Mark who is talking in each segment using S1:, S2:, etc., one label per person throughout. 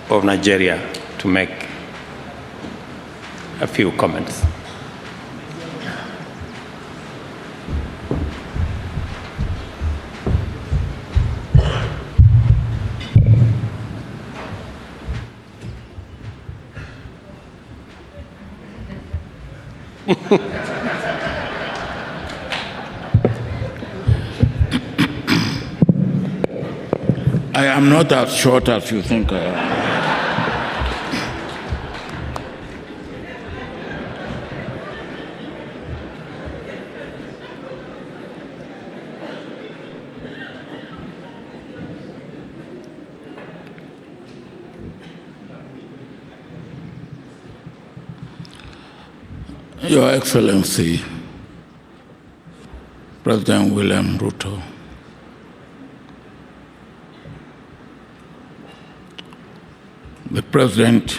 S1: of Nigeria to make a few comments.
S2: I am not as short as you think I am. Your Excellency, President William Ruto, the President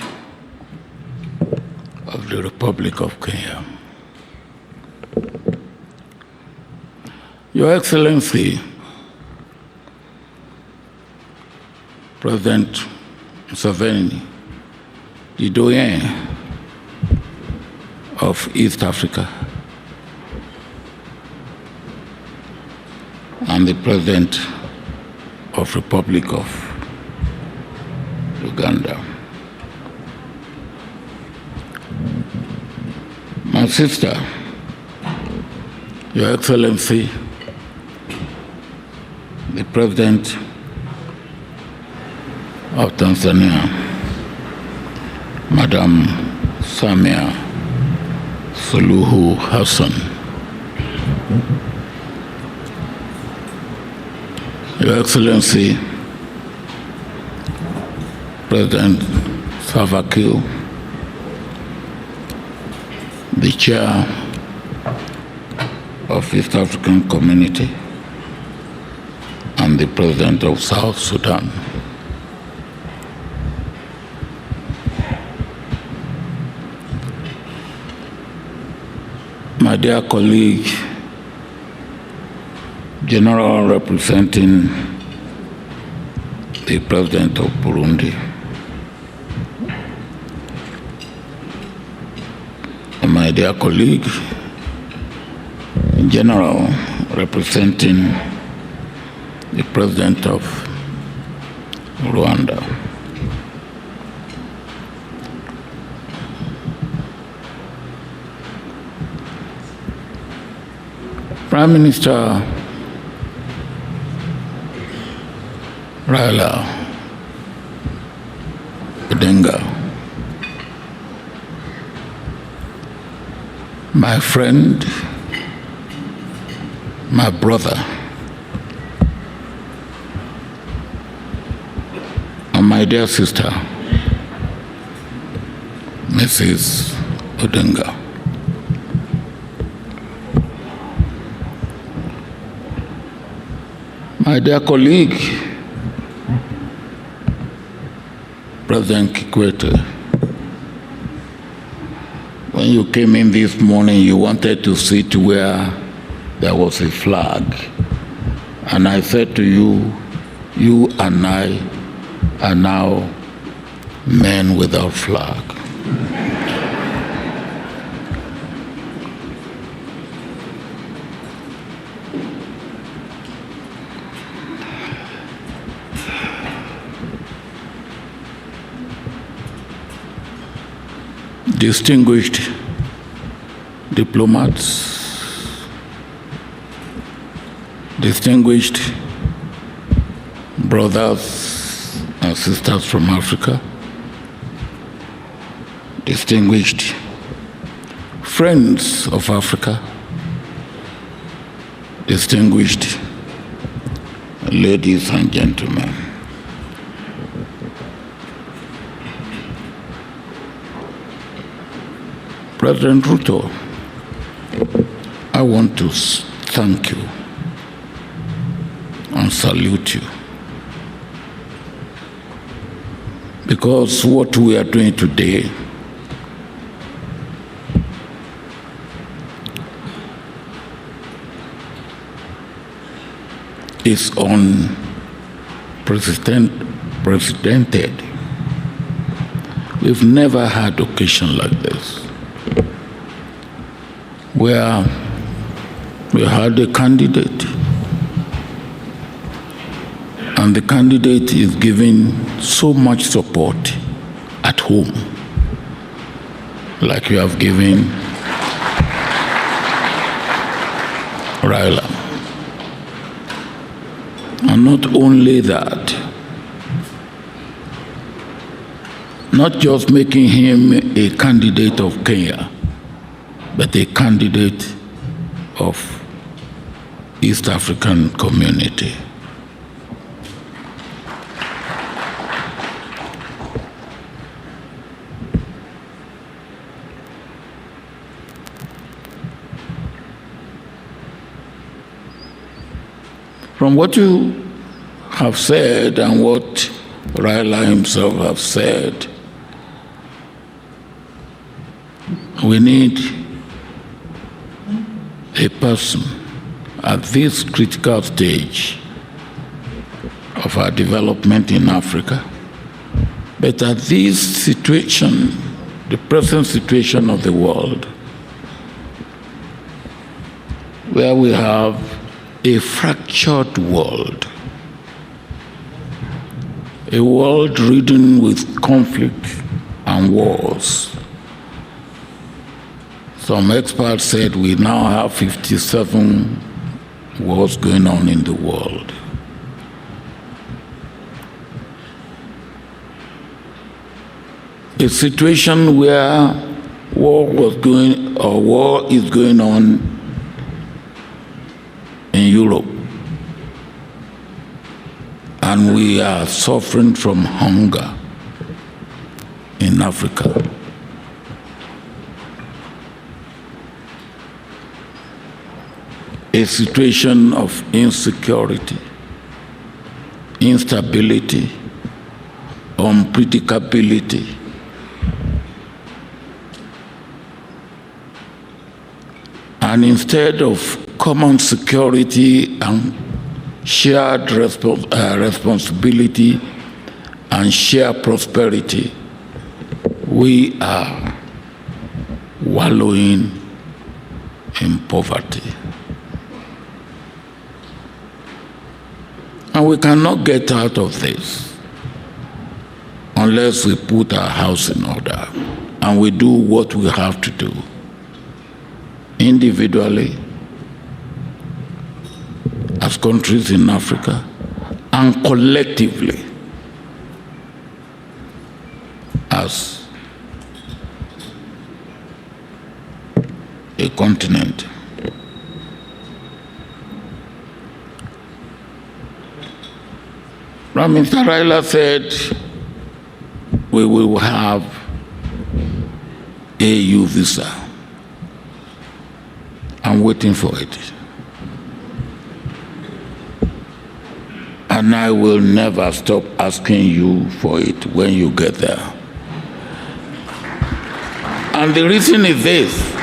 S2: of the Republic of Kenya, Your Excellency, President Museveni, the doyen of East Africa, and the President of Republic of Uganda. My sister, Your Excellency, the President of Tanzania, Madam Samia Suluhu Hassan, Your Excellency, President Salva Kiir, the Chair of East African Community, and the President of South Sudan. My dear colleague, General representing the President of Burundi, and my dear colleague, General representing the President of Rwanda. Prime Minister Raila Odinga, my friend, my brother, and my dear sister, Mrs. Odinga. My dear colleague, President Kikwete, when you came in this morning, you wanted to sit where there was a flag. And I said to you, you and I are now men without flag. Distinguished diplomats, distinguished brothers and sisters from Africa, distinguished friends of Africa, distinguished ladies and gentlemen. President Ruto, I want to thank you and salute you, because what we are doing today is unprecedented We've never had occasion like this, where we had a candidate, and the candidate is giving so much support at home, like you have given Raila. And not only that, not just making him a candidate of Kenya, but a candidate of East African community. From what you have said and what Raila himself has said, we need a person at this critical stage of our development in Africa, but at this situation, the present situation of the world, where we have a fractured world, a world ridden with conflict and wars. Some experts said we now have 57 wars going on in the world. A situation where war is going on in Europe, and we are suffering from hunger in Africa. A situation of insecurity, instability, unpredictability. And instead of common security and shared responsibility and shared prosperity, we are wallowing in poverty. And we cannot get out of this unless we put our house in order and we do what we have to do individually, as countries in Africa, and collectively as a continent. Prime Minister Raila said we will have AU visa. I'm waiting for it. And I will never stop asking you for it when you get there. And the reason is this.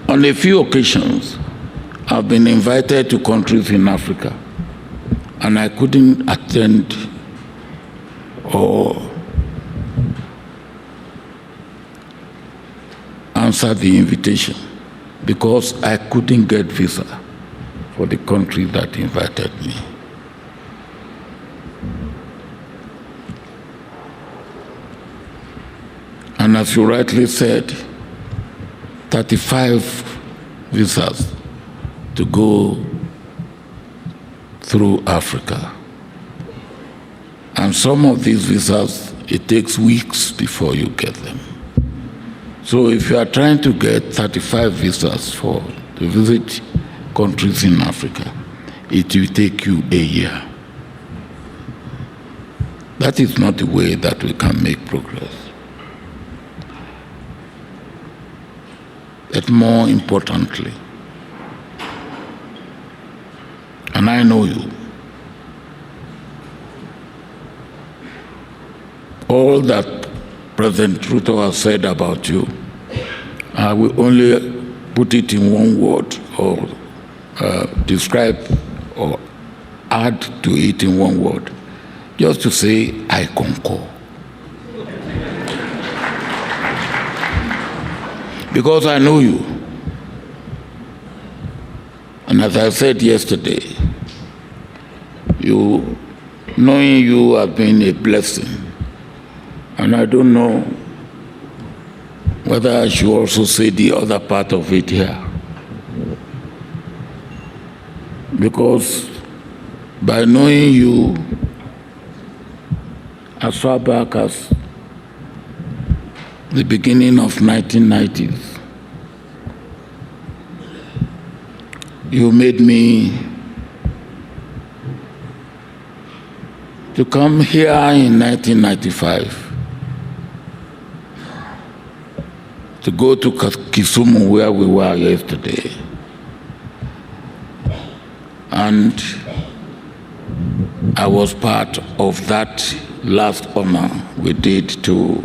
S2: On a few occasions, I've been invited to countries in Africa, and I couldn't attend or answer the invitation because I couldn't get visa for the country that invited me. And as you rightly said, 35 visas to go through Africa. And some of these visas, it takes weeks before you get them. So if you are trying to get 35 visas to visit countries in Africa, it will take you a year. That is not the way that we can make progress. But more importantly, and I know you, all that President Ruto has said about you, I will only put it in one word or describe or add to it in one word, just to say, I concur. because I know you. And as I said yesterday, knowing you has been a blessing. And I don't know whether I should also say the other part of it here. Because by knowing you as far back as the beginning of 1990s, you made me to come here in 1995 to go to Kisumu where we were yesterday. And I was part of that last honor we did to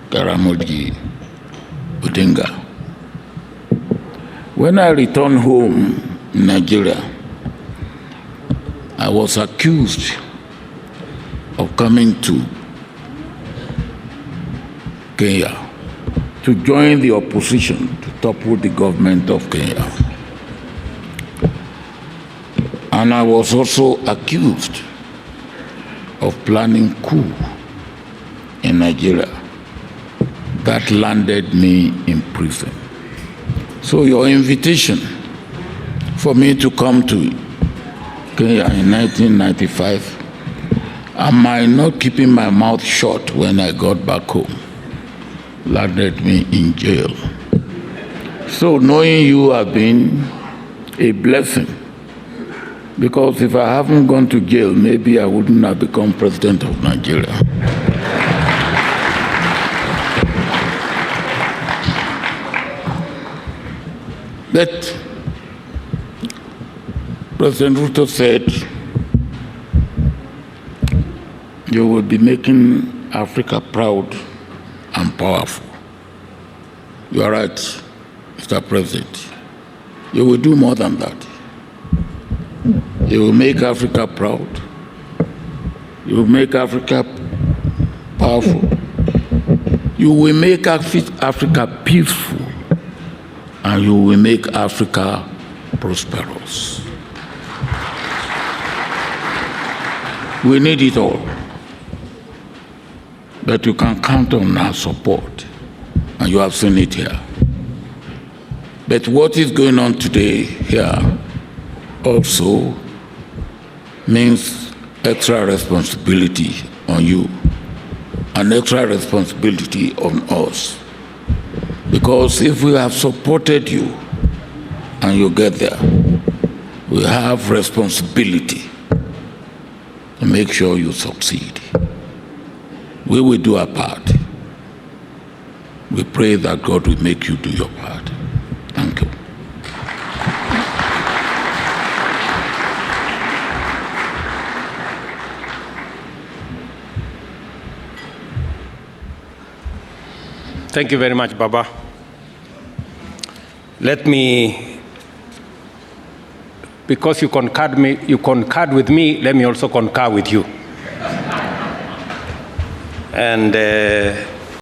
S2: Karamoji Odinga. When I returned home in Nigeria, I was accused of coming to Kenya to join the opposition to topple the government of Kenya. And I was also accused of planning coup in Nigeria that landed me in prison. So your invitation for me to come to Kenya in 1995, am I not keeping my mouth shut when I got back home, landed me in jail. So knowing you has been a blessing, because if I haven't gone to jail, maybe I wouldn't have become president of Nigeria. But President Ruto said, you will be making Africa proud and powerful. You are right, Mr. President. You will do more than that. You will make Africa proud. You will make Africa powerful. You will make Africa peaceful. And you will make Africa prosperous. We need it all. But you can count on our support. And you have seen it here. But what is going on today here also means extra responsibility on you and extra responsibility on us. Because if we have supported you and you get there, we have responsibility to make sure you succeed. We will do our part. We pray that God will make you do your part. Thank you.
S1: Thank you very much, Baba. Let me, because you concurred with me, let me also concur with you. And